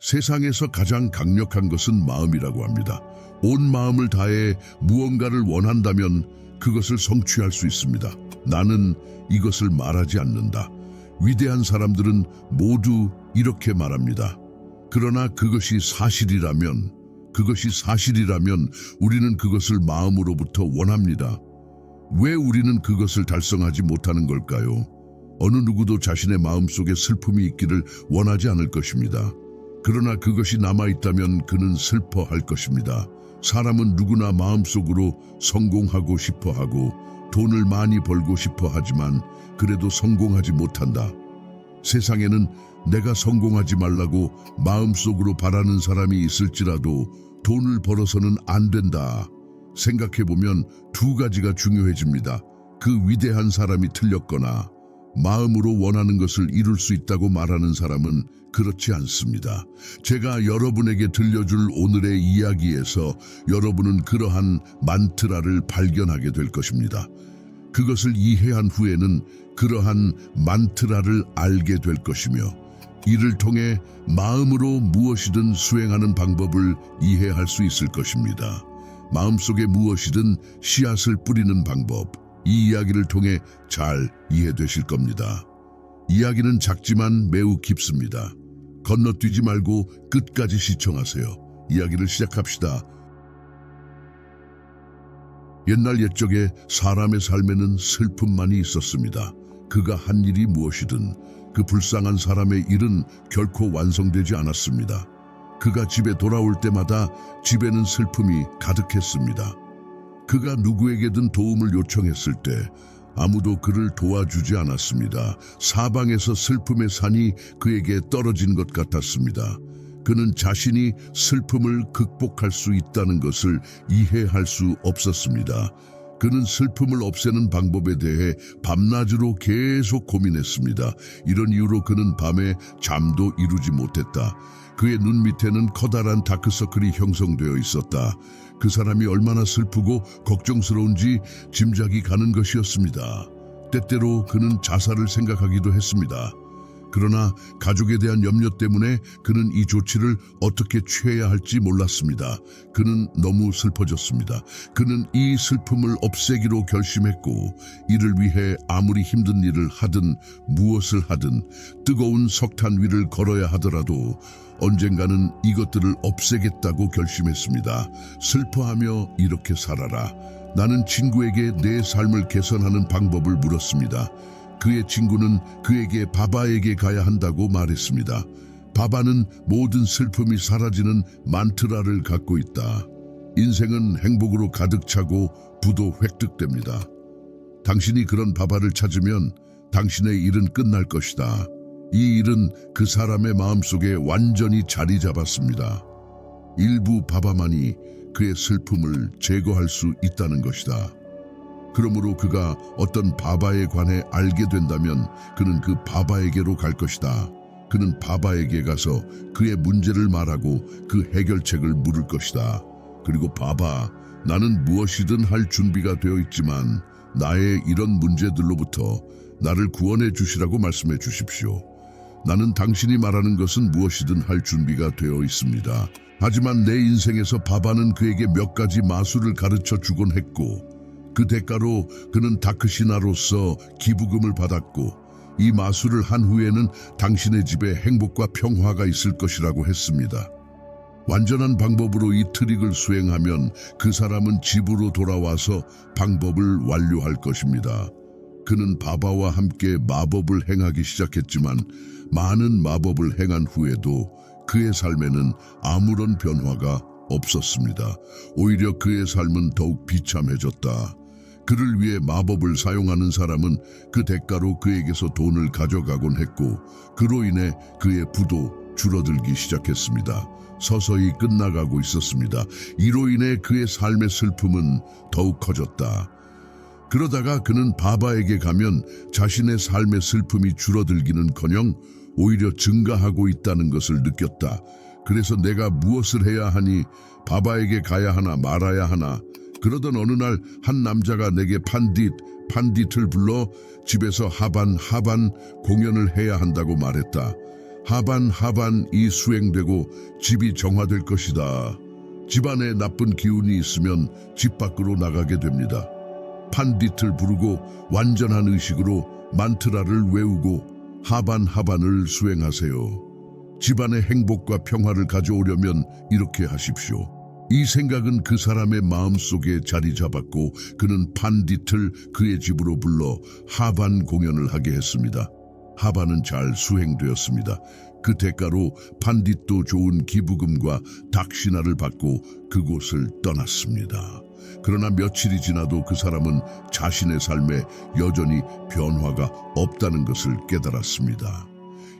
세상에서 가장 강력한 것은 마음이라고 합니다. 온 마음을 다해 무언가를 원한다면 그것을 성취할 수 있습니다. 나는 이것을 말하지 않는다. 위대한 사람들은 모두 이렇게 말합니다. 그러나 그것이 사실이라면 우리는 그것을 마음으로부터 원합니다. 왜 우리는 그것을 달성하지 못하는 걸까요? 어느 누구도 자신의 마음속에 슬픔이 있기를 원하지 않을 것입니다. 그러나 그것이 남아있다면 그는 슬퍼할 것입니다. 사람은 누구나 마음속으로 성공하고 싶어 하고 돈을 많이 벌고 싶어 하지만 그래도 성공하지 못한다. 세상에는 내가 성공하지 말라고 마음속으로 바라는 사람이 있을지라도 돈을 벌어서는 안 된다. 생각해보면 두 가지가 중요해집니다. 그 위대한 사람이 틀렸거나 마음으로 원하는 것을 이룰 수 있다고 말하는 사람은 그렇지 않습니다. 제가 여러분에게 들려줄 오늘의 이야기에서 여러분은 그러한 만트라를 발견하게 될 것입니다. 그것을 이해한 후에는 그러한 만트라를 알게 될 것이며 이를 통해 마음으로 무엇이든 수행하는 방법을 이해할 수 있을 것입니다. 마음속에 무엇이든 씨앗을 뿌리는 방법, 이 이야기를 통해 잘 이해되실 겁니다. 이야기는 작지만 매우 깊습니다. 건너뛰지 말고 끝까지 시청하세요. 이야기를 시작합시다. 옛날 옛적에 사람의 삶에는 슬픔만이 있었습니다. 그가 한 일이 무엇이든 그 불쌍한 사람의 일은 결코 완성되지 않았습니다. 그가 집에 돌아올 때마다 집에는 슬픔이 가득했습니다. 그가 누구에게든 도움을 요청했을 때 아무도 그를 도와주지 않았습니다. 사방에서 슬픔의 산이 그에게 떨어진 것 같았습니다. 그는 자신이 슬픔을 극복할 수 있다는 것을 이해할 수 없었습니다. 그는 슬픔을 없애는 방법에 대해 밤낮으로 계속 고민했습니다. 이런 이유로 그는 밤에 잠도 이루지 못했다. 그의 눈 밑에는 커다란 다크서클이 형성되어 있었다. 그 사람이 얼마나 슬프고 걱정스러운지 짐작이 가는 것이었습니다. 때때로 그는 자살을 생각하기도 했습니다. 그러나 가족에 대한 염려 때문에 그는 이 조치를 어떻게 취해야 할지 몰랐습니다. 그는 너무 슬퍼졌습니다. 그는 이 슬픔을 없애기로 결심했고 이를 위해 아무리 힘든 일을 하든 무엇을 하든 뜨거운 석탄 위를 걸어야 하더라도 언젠가는 이것들을 없애겠다고 결심했습니다. 슬퍼하며 이렇게 살아라. 나는 친구에게 내 삶을 개선하는 방법을 물었습니다. 그의 친구는 그에게 바바에게 가야 한다고 말했습니다. 바바는 모든 슬픔이 사라지는 만트라를 갖고 있다. 인생은 행복으로 가득 차고 부도 획득됩니다. 당신이 그런 바바를 찾으면 당신의 일은 끝날 것이다. 이 일은 그 사람의 마음속에 완전히 자리 잡았습니다. 일부 바바만이 그의 슬픔을 제거할 수 있다는 것이다. 그러므로 그가 어떤 바바에 관해 알게 된다면 그는 그 바바에게로 갈 것이다. 그는 바바에게 가서 그의 문제를 말하고 그 해결책을 물을 것이다. 그리고 바바, 나는 무엇이든 할 준비가 되어 있지만 나의 이런 문제들로부터 나를 구원해 주시라고 말씀해 주십시오. 나는 당신이 말하는 것은 무엇이든 할 준비가 되어 있습니다. 하지만 내 인생에서 바바는 그에게 몇 가지 마술을 가르쳐 주곤 했고 그 대가로 그는 다크시나로서 기부금을 받았고 이 마술을 한 후에는 당신의 집에 행복과 평화가 있을 것이라고 했습니다. 완전한 방법으로 이 트릭을 수행하면 그 사람은 집으로 돌아와서 방법을 완료할 것입니다. 그는 바바와 함께 마법을 행하기 시작했지만 많은 마법을 행한 후에도 그의 삶에는 아무런 변화가 없었습니다. 오히려 그의 삶은 더욱 비참해졌다. 그를 위해 마법을 사용하는 사람은 그 대가로 그에게서 돈을 가져가곤 했고 그로 인해 그의 부도 줄어들기 시작했습니다. 서서히 끝나가고 있었습니다. 이로 인해 그의 삶의 슬픔은 더욱 커졌다. 그러다가 그는 바바에게 가면 자신의 삶의 슬픔이 줄어들기는커녕 오히려 증가하고 있다는 것을 느꼈다. 그래서 내가 무엇을 해야 하니 바바에게 가야 하나 말아야 하나. 그러던 어느 날 한 남자가 내게 판딧을 불러 집에서 하반 공연을 해야 한다고 말했다. 하반이 수행되고 집이 정화될 것이다. 집안에 나쁜 기운이 있으면 집 밖으로 나가게 됩니다. 판디틀 부르고 완전한 의식으로 만트라를 외우고 하반을 수행하세요. 집안의 행복과 평화를 가져오려면 이렇게 하십시오. 이 생각은 그 사람의 마음속에 자리 잡았고 그는 판디틀 그의 집으로 불러 하반 공연을 하게 했습니다. 하반은 잘 수행되었습니다. 그 대가로 판디도 좋은 기부금과 닥시나를 받고 그곳을 떠났습니다. 그러나 며칠이 지나도 그 사람은 자신의 삶에 여전히 변화가 없다는 것을 깨달았습니다.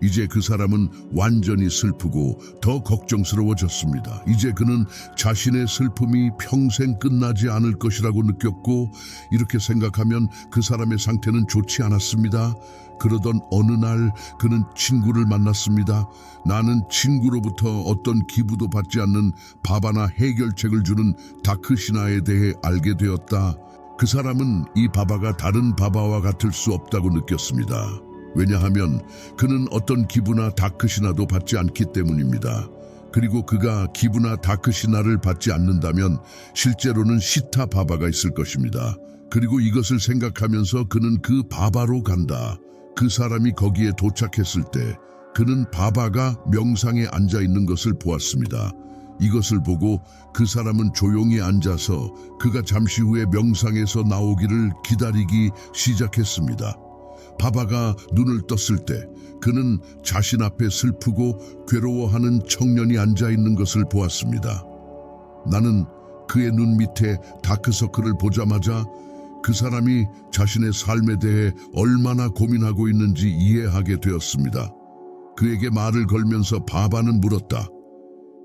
이제 그 사람은 완전히 슬프고 더 걱정스러워졌습니다. 이제 그는 자신의 슬픔이 평생 끝나지 않을 것이라고 느꼈고 이렇게 생각하면 그 사람의 상태는 좋지 않았습니다. 그러던 어느 날 그는 친구를 만났습니다. 나는 친구로부터 어떤 기부도 받지 않는 바바나 해결책을 주는 다크시나에 대해 알게 되었다. 그 사람은 이 바바가 다른 바바와 같을 수 없다고 느꼈습니다. 왜냐하면 그는 어떤 기부나 다크시나도 받지 않기 때문입니다. 그리고 그가 기부나 다크시나를 받지 않는다면 실제로는 시타 바바가 있을 것입니다. 그리고 이것을 생각하면서 그는 그 바바로 간다. 그 사람이 거기에 도착했을 때 그는 바바가 명상에 앉아 있는 것을 보았습니다. 이것을 보고 그 사람은 조용히 앉아서 그가 잠시 후에 명상에서 나오기를 기다리기 시작했습니다. 바바가 눈을 떴을 때 그는 자신 앞에 슬프고 괴로워하는 청년이 앉아 있는 것을 보았습니다. 나는 그의 눈 밑에 다크서클을 보자마자 그 사람이 자신의 삶에 대해 얼마나 고민하고 있는지 이해하게 되었습니다. 그에게 말을 걸면서 바바는 물었다.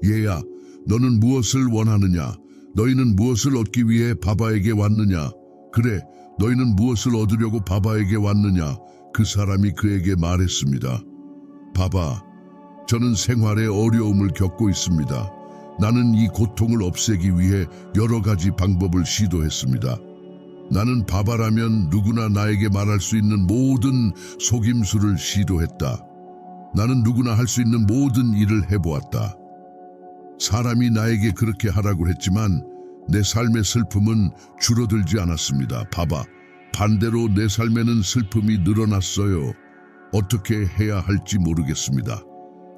얘야, 너는 무엇을 원하느냐? 너희는 무엇을 얻기 위해 바바에게 왔느냐? 그래, 너희는 무엇을 얻으려고 바바에게 왔느냐? 그 사람이 그에게 말했습니다. 바바, 저는 생활에 어려움을 겪고 있습니다. 나는 이 고통을 없애기 위해 여러 가지 방법을 시도했습니다. 나는 바바라면 누구나 나에게 말할 수 있는 모든 속임수를 시도했다. 나는 누구나 할 수 있는 모든 일을 해보았다. 사람이 나에게 그렇게 하라고 했지만 내 삶의 슬픔은 줄어들지 않았습니다. 바바, 반대로 내 삶에는 슬픔이 늘어났어요. 어떻게 해야 할지 모르겠습니다.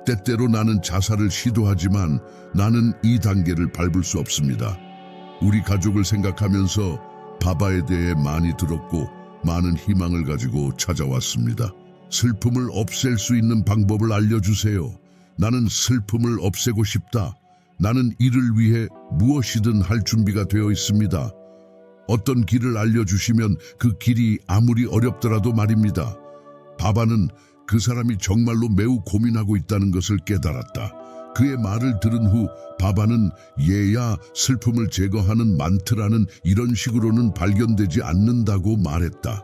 때때로 나는 자살을 시도하지만 나는 이 단계를 밟을 수 없습니다. 우리 가족을 생각하면서 바바에 대해 많이 들었고 많은 희망을 가지고 찾아왔습니다. 슬픔을 없앨 수 있는 방법을 알려주세요. 나는 슬픔을 없애고 싶다. 나는 이를 위해 무엇이든 할 준비가 되어 있습니다. 어떤 길을 알려주시면 그 길이 아무리 어렵더라도 말입니다. 바바는 그 사람이 정말로 매우 고민하고 있다는 것을 깨달았다. 그의 말을 들은 후 바바는 얘야, 슬픔을 제거하는 만트라는 이런 식으로는 발견되지 않는다고 말했다.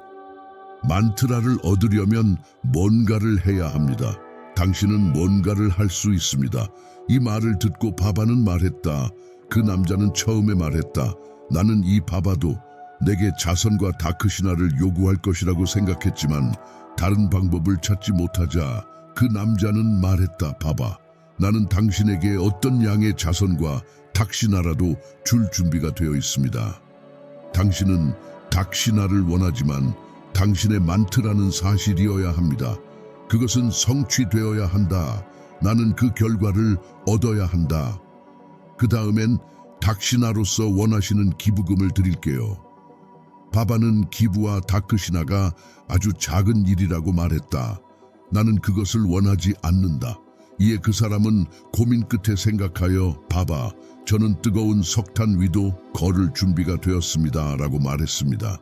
만트라를 얻으려면 뭔가를 해야 합니다. 당신은 뭔가를 할 수 있습니다. 이 말을 듣고 바바는 말했다. 그 남자는 처음에 말했다. 나는 이 바바도 내게 자선과 다크시나를 요구할 것이라고 생각했지만 다른 방법을 찾지 못하자 그 남자는 말했다. 바바, 나는 당신에게 어떤 양의 자선과 닥시나라도 줄 준비가 되어 있습니다. 당신은 닥시나를 원하지만 당신의 만트라는 사실이어야 합니다. 그것은 성취되어야 한다. 나는 그 결과를 얻어야 한다. 그 다음엔 닥시나로서 원하시는 기부금을 드릴게요. 바바는 기부와 다크시나가 아주 작은 일이라고 말했다. 나는 그것을 원하지 않는다. 이에 그 사람은 고민 끝에 생각하여 바바, 저는 뜨거운 석탄 위도 걸을 준비가 되었습니다. 라고 말했습니다.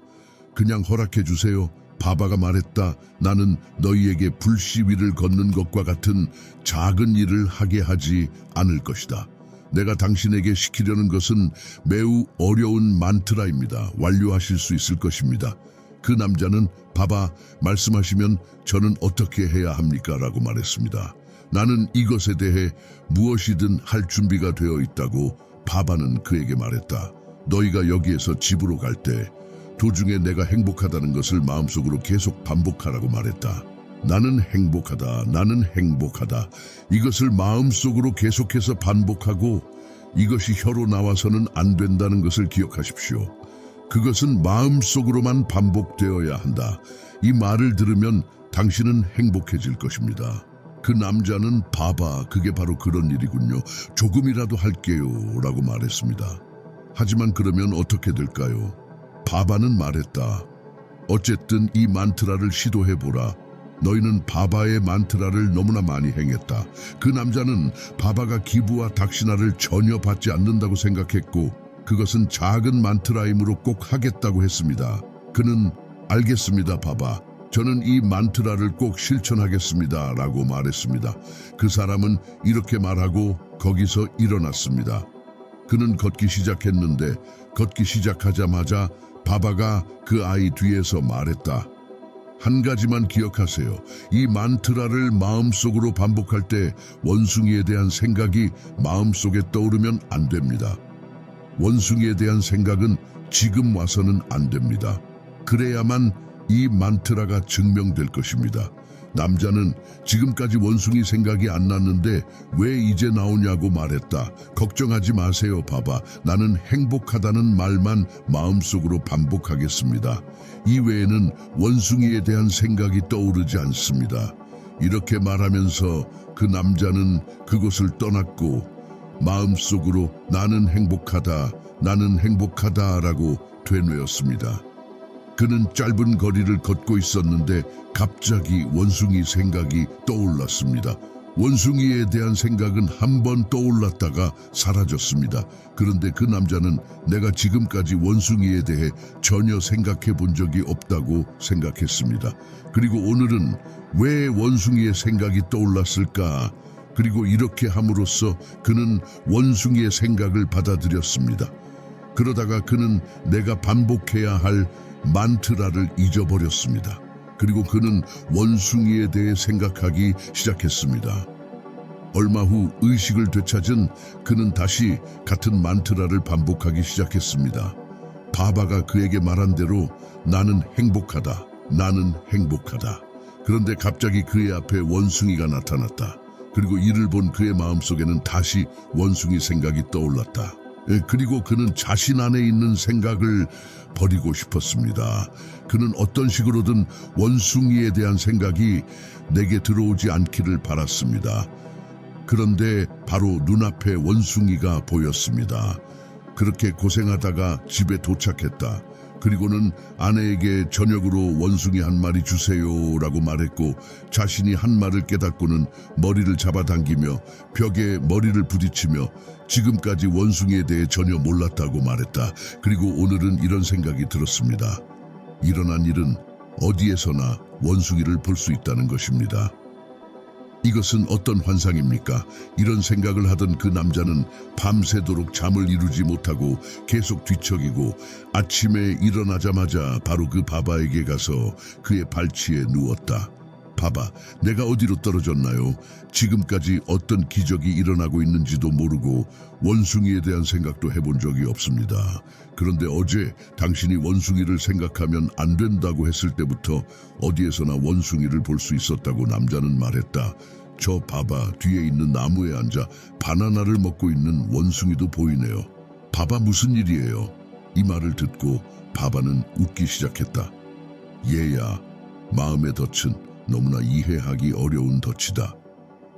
그냥 허락해 주세요. 바바가 말했다. 나는 너희에게 불씨 위를 걷는 것과 같은 작은 일을 하게 하지 않을 것이다. 내가 당신에게 시키려는 것은 매우 어려운 만트라입니다. 완료하실 수 있을 것입니다. 그 남자는 바바, 말씀하시면 저는 어떻게 해야 합니까? 라고 말했습니다. 나는 이것에 대해 무엇이든 할 준비가 되어 있다고 바바는 그에게 말했다. 너희가 여기에서 집으로 갈 때 도중에 내가 행복하다는 것을 마음속으로 계속 반복하라고 말했다. 나는 행복하다, 나는 행복하다. 이것을 마음속으로 계속해서 반복하고 이것이 혀로 나와서는 안 된다는 것을 기억하십시오. 그것은 마음속으로만 반복되어야 한다. 이 말을 들으면 당신은 행복해질 것입니다. 그 남자는 봐봐, 그게 바로 그런 일이군요. 조금이라도 할게요 라고 말했습니다. 하지만 그러면 어떻게 될까요? 바바는 말했다. 어쨌든 이 만트라를 시도해보라. 너희는 바바의 만트라를 너무나 많이 행했다. 그 남자는 바바가 기부와 dakshina를 전혀 받지 않는다고 생각했고 그것은 작은 만트라이므로 꼭 하겠다고 했습니다. 그는 알겠습니다, 바바. 저는 이 만트라를 꼭 실천하겠습니다 라고 말했습니다. 그 사람은 이렇게 말하고 거기서 일어났습니다. 그는 걷기 시작했는데 걷기 시작하자마자 바바가 그 아이 뒤에서 말했다. 한 가지만 기억하세요. 이 만트라를 마음속으로 반복할 때 원숭이에 대한 생각이 마음속에 떠오르면 안 됩니다. 원숭이에 대한 생각은 지금 와서는 안 됩니다. 그래야만 이 만트라가 증명될 것입니다. 남자는 지금까지 원숭이 생각이 안 났는데 왜 이제 나오냐고 말했다. 걱정하지 마세요, 바바. 나는 행복하다는 말만 마음속으로 반복하겠습니다. 이외에는 원숭이에 대한 생각이 떠오르지 않습니다. 이렇게 말하면서 그 남자는 그곳을 떠났고 마음속으로 나는 행복하다라고 되뇌었습니다. 그는 짧은 거리를 걷고 있었는데 갑자기 원숭이 생각이 떠올랐습니다. 원숭이에 대한 생각은 한 번 떠올랐다가 사라졌습니다. 그런데 그 남자는 내가 지금까지 원숭이에 대해 전혀 생각해 본 적이 없다고 생각했습니다. 그리고 오늘은 왜 원숭이의 생각이 떠올랐을까? 그리고 이렇게 함으로써 그는 원숭이의 생각을 받아들였습니다. 그러다가 그는 내가 반복해야 할 만트라를 잊어버렸습니다. 그리고 그는 원숭이에 대해 생각하기 시작했습니다. 얼마 후 의식을 되찾은 그는 다시 같은 만트라를 반복하기 시작했습니다. 바바가 그에게 말한 대로 나는 행복하다. 그런데 갑자기 그의 앞에 원숭이가 나타났다. 그리고 이를 본 그의 마음속에는 다시 원숭이 생각이 떠올랐다. 그리고 그는 자신 안에 있는 생각을 버리고 싶었습니다. 그는 어떤 식으로든 원숭이에 대한 생각이 내게 들어오지 않기를 바랐습니다. 그런데 바로 눈앞에 원숭이가 보였습니다. 그렇게 고생하다가 집에 도착했다. 그리고는 아내에게 저녁으로 원숭이 한 마리 주세요라고 말했고 자신이 한 말을 깨닫고는 머리를 잡아당기며 벽에 머리를 부딪히며 지금까지 원숭이에 대해 전혀 몰랐다고 말했다. 그리고 오늘은 이런 생각이 들었습니다. 일어난 일은 어디에서나 원숭이를 볼 수 있다는 것입니다. 이것은 어떤 환상입니까? 이런 생각을 하던 그 남자는 밤새도록 잠을 이루지 못하고 계속 뒤척이고 아침에 일어나자마자 바로 그 바바에게 가서 그의 발치에 누웠다. 바바, 내가 어디로 떨어졌나요? 지금까지 어떤 기적이 일어나고 있는지도 모르고 원숭이에 대한 생각도 해본 적이 없습니다. 그런데 어제 당신이 원숭이를 생각하면 안 된다고 했을 때부터 어디에서나 원숭이를 볼 수 있었다고 남자는 말했다. 저 바바 뒤에 있는 나무에 앉아 바나나를 먹고 있는 원숭이도 보이네요. 바바 무슨 일이에요? 이 말을 듣고 바바는 웃기 시작했다. 얘야, 마음의 덫은 너무나 이해하기 어려운 덫이다.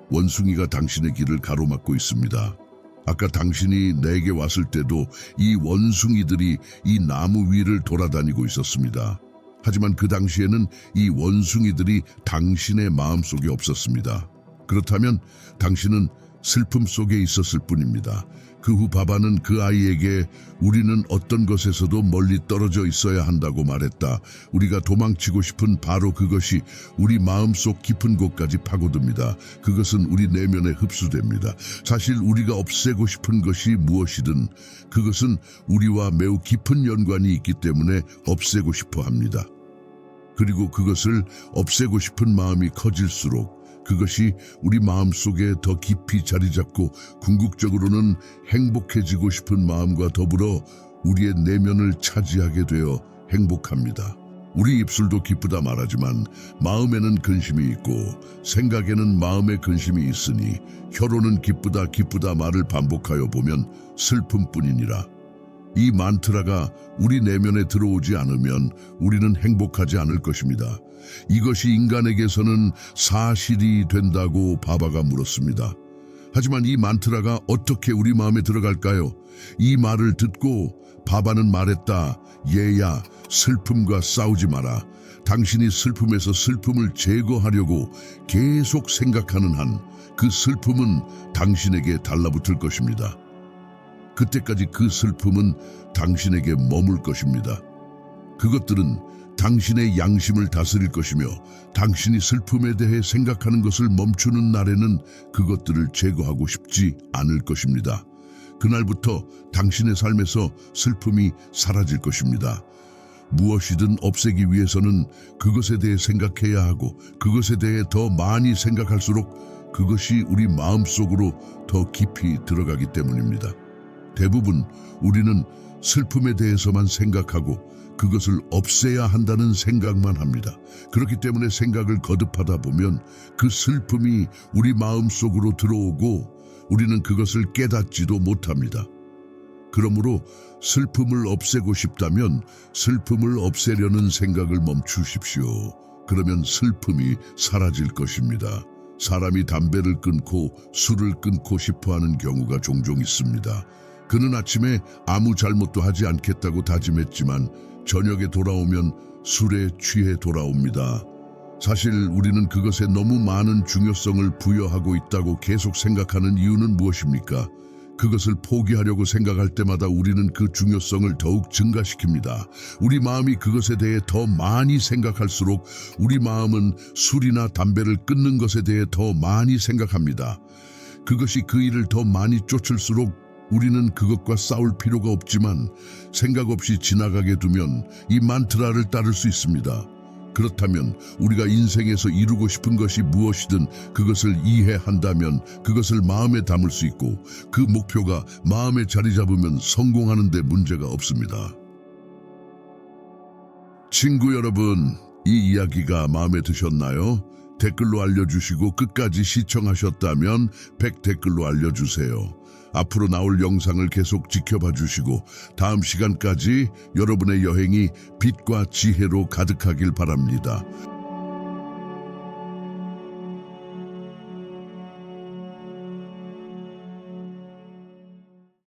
원숭이가 당신의 길을 가로막고 있습니다. 아까 당신이 내게 왔을 때도 이 원숭이들이 이 나무 위를 돌아다니고 있었습니다. 하지만 그 당시에는 이 원숭이들이 당신의 마음속에 없었습니다. 그렇다면 당신은 슬픔 속에 있었을 뿐입니다. 그 후 바바는 그 아이에게 우리는 어떤 것에서도 멀리 떨어져 있어야 한다고 말했다. 우리가 도망치고 싶은 바로 그것이 우리 마음속 깊은 곳까지 파고듭니다. 그것은 우리 내면에 흡수됩니다. 사실 우리가 없애고 싶은 것이 무엇이든 그것은 우리와 매우 깊은 연관이 있기 때문에 없애고 싶어 합니다. 그리고 그것을 없애고 싶은 마음이 커질수록 그것이 우리 마음속에 더 깊이 자리 잡고 궁극적으로는 행복해지고 싶은 마음과 더불어 우리의 내면을 차지하게 되어 행복합니다. 우리 입술도 기쁘다 말하지만 마음에는 근심이 있고 생각에는 마음에 근심이 있으니 혀로는 기쁘다 기쁘다 말을 반복하여 보면 슬픔뿐이니라. 이 만트라가 우리 내면에 들어오지 않으면 우리는 행복하지 않을 것입니다. 이것이 인간에게서는 사실이 된다고 바바가 물었습니다. 하지만 이 만트라가 어떻게 우리 마음에 들어갈까요? 이 말을 듣고 바바는 말했다. 얘야, 슬픔과 싸우지 마라. 당신이 슬픔에서 슬픔을 제거하려고 계속 생각하는 한 그 슬픔은 당신에게 달라붙을 것입니다. 그때까지 그 슬픔은 당신에게 머물 것입니다. 그것들은 당신의 양심을 다스릴 것이며 당신이 슬픔에 대해 생각하는 것을 멈추는 날에는 그것들을 제거하고 싶지 않을 것입니다. 그날부터 당신의 삶에서 슬픔이 사라질 것입니다. 무엇이든 없애기 위해서는 그것에 대해 생각해야 하고 그것에 대해 더 많이 생각할수록 그것이 우리 마음속으로 더 깊이 들어가기 때문입니다. 대부분 우리는 슬픔에 대해서만 생각하고 그것을 없애야 한다는 생각만 합니다. 그렇기 때문에 생각을 거듭하다 보면 그 슬픔이 우리 마음속으로 들어오고 우리는 그것을 깨닫지도 못합니다. 그러므로 슬픔을 없애고 싶다면 슬픔을 없애려는 생각을 멈추십시오. 그러면 슬픔이 사라질 것입니다. 사람이 담배를 끊고 술을 끊고 싶어하는 경우가 종종 있습니다. 그는 아침에 아무 잘못도 하지 않겠다고 다짐했지만 저녁에 돌아오면 술에 취해 돌아옵니다. 사실 우리는 그것에 너무 많은 중요성을 부여하고 있다고 계속 생각하는 이유는 무엇입니까? 그것을 포기하려고 생각할 때마다 우리는 그 중요성을 더욱 증가시킵니다. 우리 마음이 그것에 대해 더 많이 생각할수록 우리 마음은 술이나 담배를 끊는 것에 대해 더 많이 생각합니다. 그것이 그 일을 더 많이 쫓을수록 우리는 그것과 싸울 필요가 없지만 생각 없이 지나가게 두면 이 만트라를 따를 수 있습니다. 그렇다면 우리가 인생에서 이루고 싶은 것이 무엇이든 그것을 이해한다면 그것을 마음에 담을 수 있고 그 목표가 마음에 자리 잡으면 성공하는 데 문제가 없습니다. 친구 여러분, 이 이야기가 마음에 드셨나요? 댓글로 알려주시고 끝까지 시청하셨다면 100댓글로 알려주세요. 앞으로 나올 영상을 계속 지켜봐 주시고 다음 시간까지 여러분의 여행이 빛과 지혜로 가득하길 바랍니다.